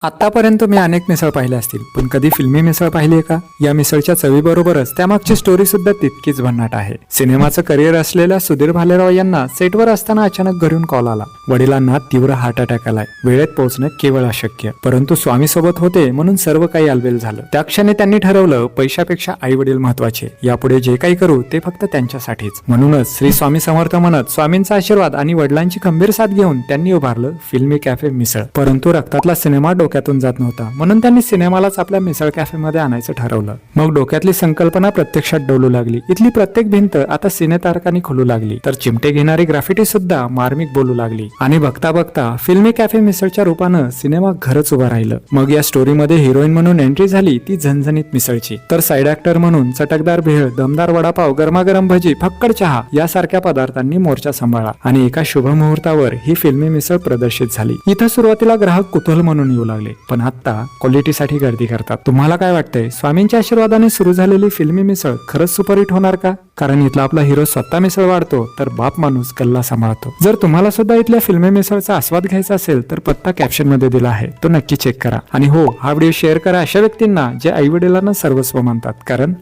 आतापर्यंत मी अनेक मिसळ पाहिल्या असतील, पण कधी फिल्मी मिसळ पाहिली आहे का? या मिसळच्या चवीबरोबरच त्यामागची स्टोरी सुद्धा तितकीच भन्नाट आहे. सिनेमाचं करिअर असलेल्या सुधीर भालेराव यांना सेटवर असताना अचानक घरून कॉल आला. वडिलांना तीव्र हार्ट अटॅक आलाय, वेळेत पोहोचणं केवळ अशक्य. परंतु स्वामी सोबत होते म्हणून सर्व काही आलबेल झालं. त्या क्षणी त्यांनी ठरवलं, पैशापेक्षा आई वडील महत्वाचे. यापुढे जे काही करू ते फक्त त्यांच्यासाठीच. म्हणूनच श्री स्वामी समर्थ म्हणत स्वामींचा आशीर्वाद आणि वडिलांची खंबीर साथ घेऊन त्यांनी उभारलं फिल्मी कॅफे मिसळ. परंतु रक्तातला सिनेमा डोक्यातून जात नव्हता, म्हणून त्यांनी सिनेमालाच आपल्या मिसळ कॅफे मध्ये आणायचं ठरवलं. मग डोक्यातली संकल्पना प्रत्यक्षात डोलू लागली. इथली प्रत्येक भिंत आता सिनेतारकांनी खोलू लागली, तर चिमटे घेणारी ग्राफिटी सुद्धा मार्मिक बोलू लागली. आणि बघता बघता फिल्मी कॅफे मिसळच्या रूपानं सिनेमा घरच उभं राहिलं. मग या स्टोरीमध्ये हिरोईन म्हणून एंट्री झाली ती झणझणीत मिसळची, तर साईड ऍक्टर म्हणून चटकदार भेळ, दमदार वडापाव, गरमागरम भजी, फक्कड चहा यासारख्या पदार्थांनी मोर्चा सांभाळला. आणि एका शुभ मुहूर्तावर ही फिल्मी मिसळ प्रदर्शित झाली. इथं सुरुवातीला ग्राहक कुतूहल म्हणून येऊ लागले, पण आता क्वालिटीसाठी गर्दी करतात. तुम्हाला काय वाटतंय, स्वामींच्या आशीर्वादाने सुरू झालेली फिल्मी मिसळ खरंच सुपरहिट होणार का? कारण इथला आपला हिरो स्वतः मिसळ वाढतो, तर बाप माणूस कल्ला सांभाळतो. जर तुम्हाला सुद्धा इथल्या फिल्मी मिसळचा आस्वाद घ्यायचा असेल तर पत्ता कॅप्शन मध्ये दिला आहे, तो नक्की चेक करा. आणि हो, हा व्हिडिओ शेअर करा अशा व्यक्तींना जे आई वडिलांना सर्वस्व मानतात. कारण